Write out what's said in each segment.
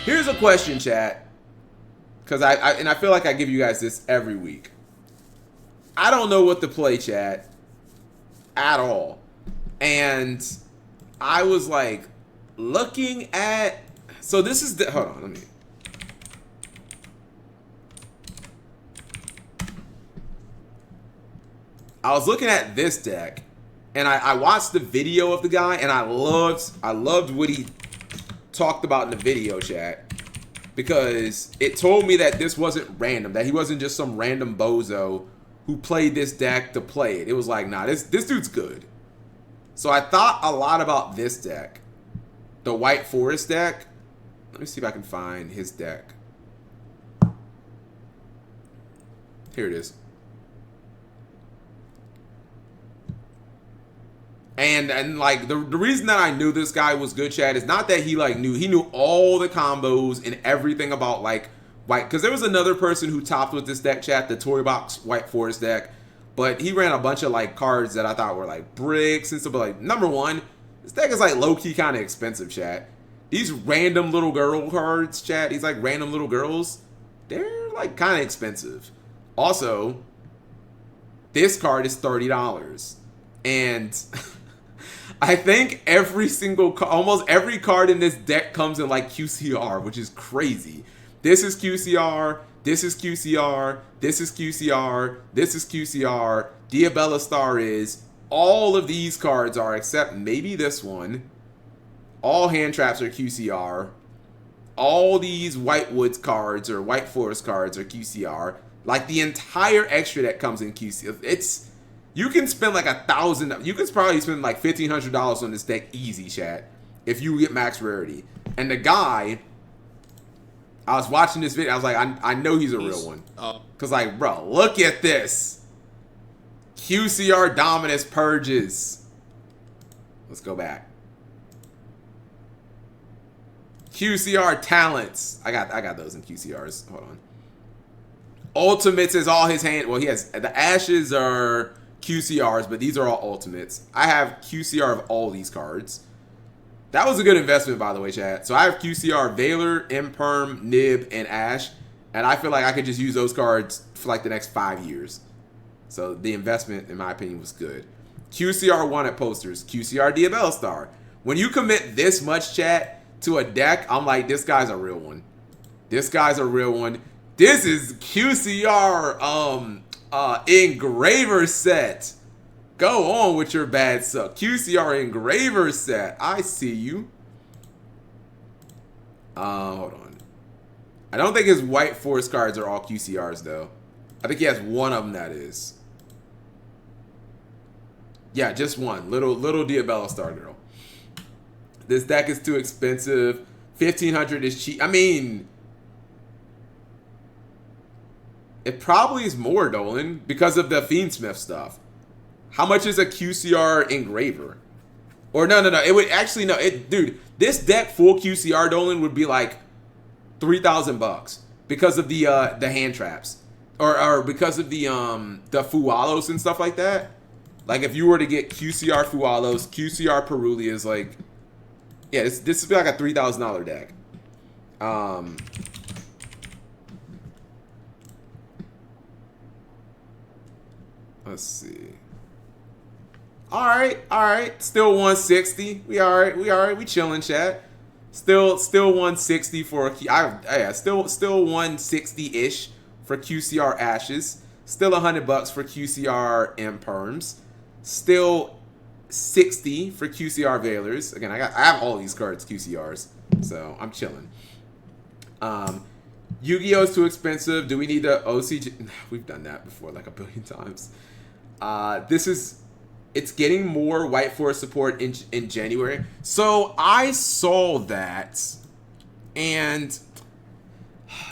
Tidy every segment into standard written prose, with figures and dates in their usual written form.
Here's a question, chat. Because I feel like I give you guys this every week. I don't know what to play, chat, at all. And I was like looking at. So this is the. Hold on, let me. I was looking at this deck, and I watched the video of the guy, and I loved what he talked about in the video, chat, because it told me that this wasn't random, that he wasn't just some random bozo who played this deck to play it. It was like, nah, this dude's good. So I thought a lot about this deck, the White Forest deck. Let me see if I can find his deck. Here it is. And like the reason that I knew this guy was good, Chad, is not that he knew all the combos and everything about like white, because there was another person who topped with this deck, chat, the Toy Box White Forest deck, but he ran a bunch of like cards that I thought were like bricks and stuff. But like, number one, this deck is like low key kind of expensive, chat. These random little girl cards, chat, these like random little girls, they're like kind of expensive. Also, this card is $30, and I think almost every card in this deck comes in like QCR, which is crazy. This is QCR, this is QCR, this is QCR, this is QCR, Diabella Star is. All of these cards are, except maybe this one. All hand traps are QCR. All these White Woods cards or White Forest cards are QCR. Like the entire extra deck comes in QCR. You can spend like $1,000. You can probably spend like $1,500 on this deck easy, chat, if you get max rarity. And the guy, I was watching this video. I was like, I know he's a real one. Cause like, bro, look at this. QCR Dominus Purges. Let's go back. QCR Talents. I got those in QCRs. Hold on. Ultimates is all his hand. Well, he has the Ashes are QCRs, but these are all ultimates. I have QCR of all these cards. That was a good investment, by the way, chat. So I have QCR Valor, Imperm, Nib, and Ash, and I feel like I could just use those cards for like the next 5 years. So the investment, in my opinion, was good. QCR 1 at posters. QCR Diabella Star. When you commit this much, chat, to a deck, I'm like, this guy's a real one. This guy's a real one. This is QCR Engraver set. Go on with your bad suck. QCR Engraver set. I see you. Hold on. I don't think his White Forest cards are all QCRs though. I think he has one of them that is. Yeah, just one. Little Diabella Star Girl. This deck is too expensive. 1,500 is cheap. I mean, it probably is more, Dolan, because of the Fiendsmith stuff. How much is a QCR Engraver? Or no. It would actually dude. This deck full QCR, Dolan, would be like $3,000 because of the hand traps, or because of the Fualos and stuff like that. Like if you were to get QCR Fualos, QCR Perulias, like, yeah, this would be like a $3,000 deck. Let's see. All right. Still 160. We all right. We chilling, chat. Still 160 for still 160-ish for QCR Ashes. Still $100 for QCR Imperms. Still 60 for QCR Valors. Again, I have all these cards QCRs, so I'm chilling. Yu-Gi-Oh is too expensive. Do we need the OCG? We've done that before like a billion times. It's getting more White Forest support in January. So I saw that, and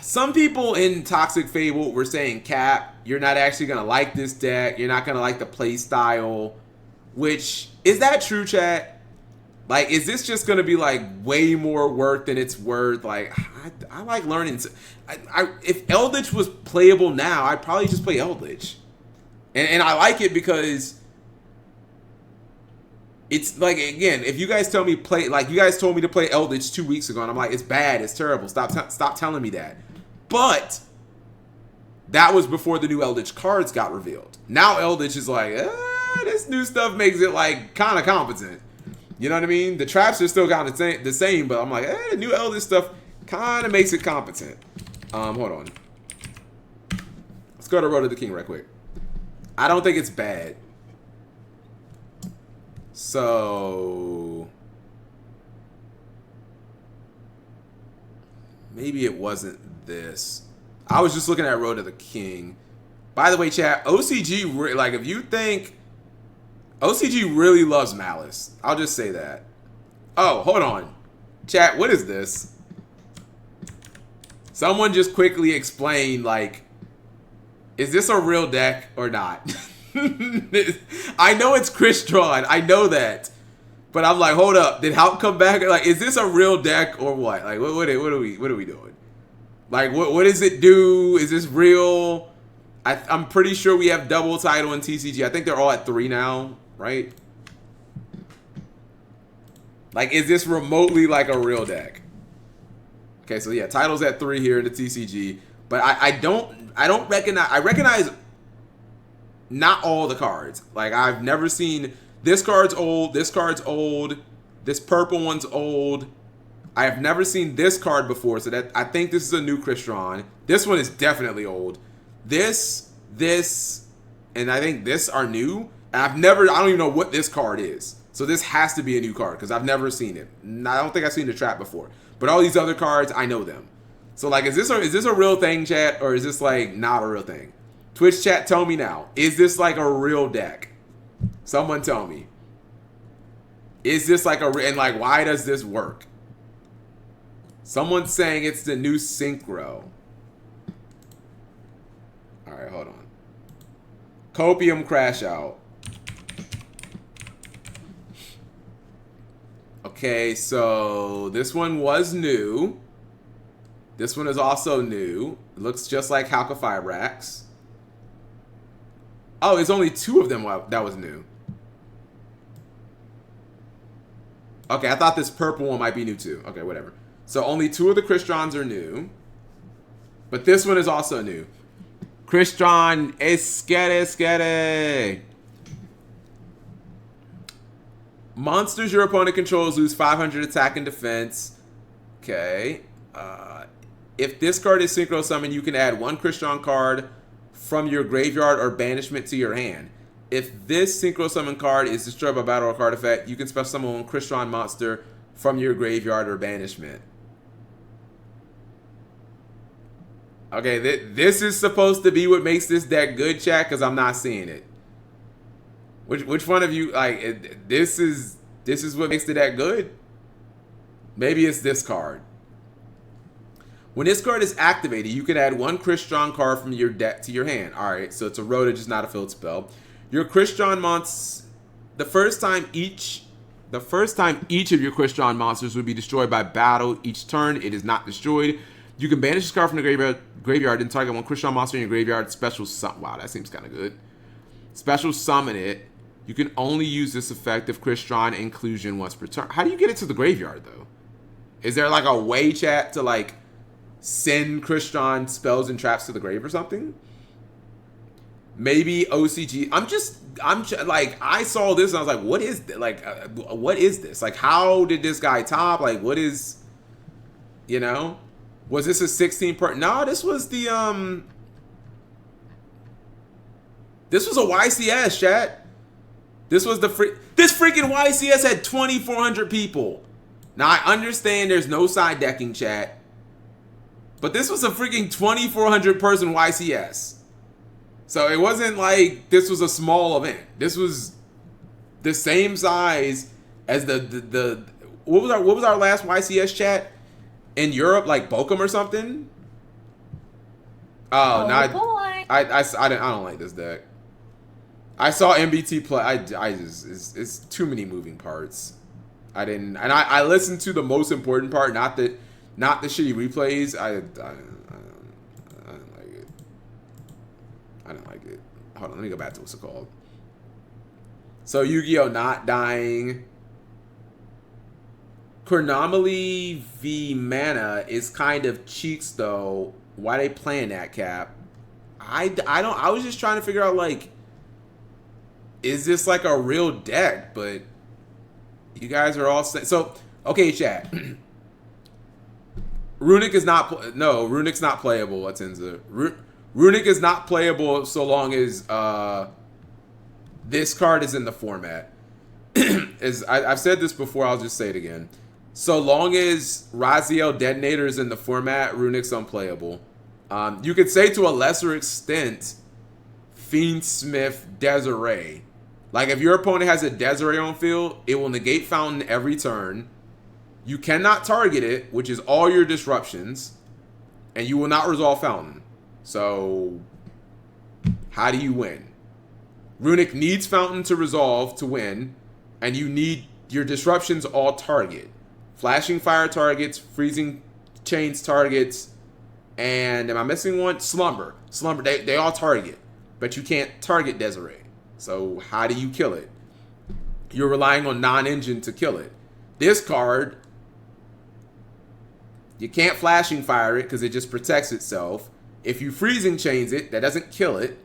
some people in Toxic Fable were saying, Cap, you're not actually going to like this deck. You're not going to like the play style. Which, is that true, chat? Like, is this just going to be, like, way more work than it's worth? Like, I like learning. If Eldritch was playable now, I'd probably just play Eldritch. And I like it because It's like, again, if you guys tell me play, like you guys told me to play Eldritch 2 weeks ago, and I'm like, it's bad, it's terrible. Stop telling me that. But that was before the new Eldritch cards got revealed. Now Eldritch is like, this new stuff makes it like kind of competent. You know what I mean? The traps are still kind of the same, but I'm like, the new Eldritch stuff kind of makes it competent. Hold on. Let's go to Road to the King right quick. I don't think it's bad. So maybe it wasn't this. I was just looking at Road to the King. By the way, chat, OCG, like, if you think OCG really loves Malice, I'll just say that. Oh, hold on. Chat, what is this? Someone just quickly explain, like, is this a real deck or not? I know it's Chris drawn. I know that. But I'm like, hold up. Did Hulk come back? Like, is this a real deck or what? Like, what are we doing? Like, what does it do? Is this real? I'm pretty sure we have double title in TCG. I think they're all at 3 now, right? Like, is this remotely like a real deck? Okay, so yeah, title's at 3 here in the TCG. But I don't recognize. I recognize not all the cards. Like, I've never seen this card's old, this card's old, this purple one's old. I have never seen this card before, so that I think this is a new Crystron. This one is definitely old. This, and I think this are new. And I don't even know what this card is. So this has to be a new card because I've never seen it. I don't think I've seen the trap before. But all these other cards, I know them. So like, is this a real thing, chat, or is this like not a real thing? Twitch chat, tell me now. Is this like a real deck? Someone tell me. Is this like and like, why does this work? Someone's saying it's the new Synchro. All right, hold on. Copium Crash Out. Okay, so this one was new. This one is also new. It looks just like Halka-Fibrax. Oh, it's only 2 of them that was new. Okay, I thought this purple one might be new too. Okay, whatever. So only 2 of the Crystons are new. But this one is also new. Crystron Esquere. Monsters your opponent controls lose 500 attack and defense. Okay. If this card is Synchro Summon, you can add 1 Crystron card from your graveyard or banishment to your hand. If this Synchro Summon card is destroyed by battle or card effect, you can special summon 1 Crystron monster from your graveyard or banishment. Okay, this is supposed to be what makes this deck good, chat, because I'm not seeing it. Which one of you, like, this is what makes the deck good? Maybe it's this card. When this card is activated, you can add 1 Crystron card from your deck to your hand. All right, so it's a Rota, just not a field spell. Your Crystron monsters, the first time each of your Crystron monsters would be destroyed by battle each turn, it is not destroyed. You can banish this card from the graveyard and target 1 Crystron monster in your graveyard. Special summon. Wow, that seems kind of good. Special summon it. You can only use this effect if Crystron inclusion once per turn. How do you get it to the graveyard though? Is there like a way, chat, to like send Crystron spells and traps to the grave or something? Maybe OCG. I'm like, I saw this and I was like, what is this? Like, what is this? Like, how did this guy top? Like, what is, you know? Was this a 16 part? No, this was the, this was a YCS, chat. This was this freaking YCS had 2,400 people. Now, I understand there's no side decking, chat. But this was a freaking 2,400 person YCS. So it wasn't like this was a small event. This was the same size as the what was our last YCS, chat? In Europe, like Bochum or something? Oh, no, boy. I don't like this deck. I saw MBT play. I just it's too many moving parts. I didn't, and I listened to the most important part, not the shitty replays. I didn't like it. I didn't like it. Hold on, let me go back to what's it called. So Yu-Gi-Oh! Not dying. Chronomaly v Mana is kind of cheeks though. Why they playing that, Cap? I don't. I was just trying to figure out like, is this like a real deck? But you guys are all so okay, chat. Runic is not Runic's not playable. Atenza. Runic is not playable so long as this card is in the format. I've said this before, I'll just say it again. So long as Raziel Detonator is in the format, Runic's unplayable. You could say to a lesser extent, Fiendsmith Desiree. Like if your opponent has a Desiree on field, it will negate Fountain every turn. You cannot target it, which is all your disruptions, and you will not resolve Fountain. So how do you win? Runic needs Fountain to resolve to win, and you need your disruptions all target. Flashing Fire targets, Freezing Chains targets, and am I missing one? Slumber. They all target, but you can't target Desiree. So how do you kill it? You're relying on non-engine to kill it. This card, you can't Flashing Fire it because it just protects itself. If you Freezing Chains it, that doesn't kill it.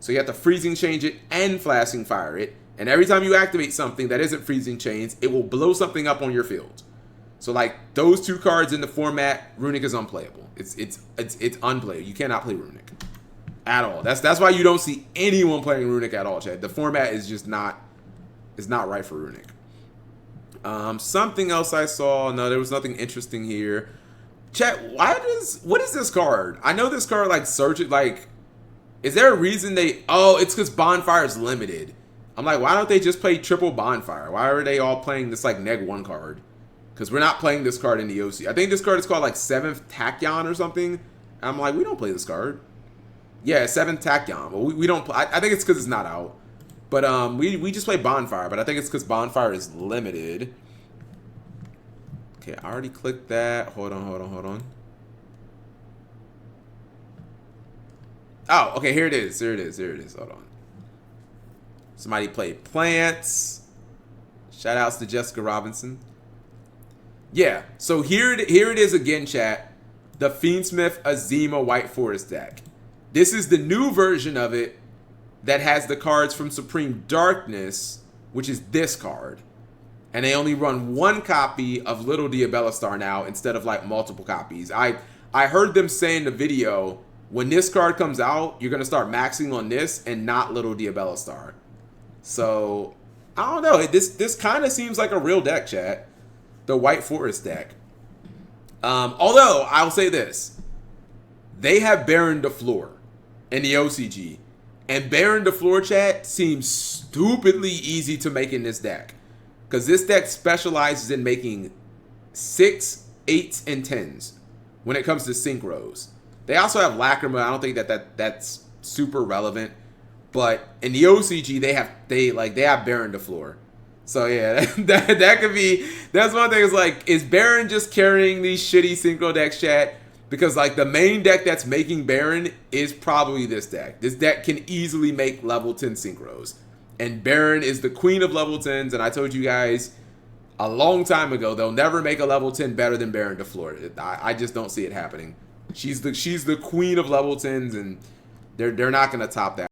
So you have to Freezing Change it and Flashing Fire it. And every time you activate something that isn't Freezing Chains, it will blow something up on your field. So like those two cards in the format, Runic is unplayable. It's unplayable. You cannot play Runic at all. That's why you don't see anyone playing Runic at all, Chad. The format is just not right for Runic. Something else I saw. No, there was nothing interesting here. Chat, what is this card? I know this card like search it like. Is there a reason they? Oh, it's because Bonfire is limited. I'm like, why don't they just play triple Bonfire? Why are they all playing this like neg-1 card? Because we're not playing this card in the OC. I think this card is called like 7th Tachyon or something. And I'm like, we don't play this card. Yeah, 7th Tachyon. But we don't play. I think it's because it's not out. But we just play Bonfire. But I think it's because Bonfire is limited. Okay, I already clicked that. Hold on. Oh, okay, here it is. Hold on. Somebody played Plants. Shout outs to Jessica Robinson. Yeah, so here it is again, chat. The Fiendsmith Azima White Forest deck. This is the new version of it that has the cards from Supreme Darkness, which is this card. And they only run one copy of Little Diabella Star now instead of like multiple copies. I heard them say in the video, when this card comes out, you're going to start maxing on this and not Little Diabella Star. So, I don't know. This kind of seems like a real deck, chat. The White Forest deck. Although, I'll say this. They have Baron de Fleur in the OCG. And Baron de Fleur, chat, seems stupidly easy to make in this deck. Because this deck specializes in making 6, 8s, and 10s when it comes to synchros. They also have Lacrima. I don't think that's super relevant. But in the OCG, they have Baron de Fleur. So yeah, that could be. That's one thing. Is like, is Baron just carrying these shitty synchro decks, chat? Because like the main deck that's making Baron is probably this deck. This deck can easily make level 10 synchros, and Baron is the queen of level 10s. And I told you guys a long time ago, they'll never make a level 10 better than Baron de Fleur. I just don't see it happening. She's the queen of level 10s, and they're not gonna top that.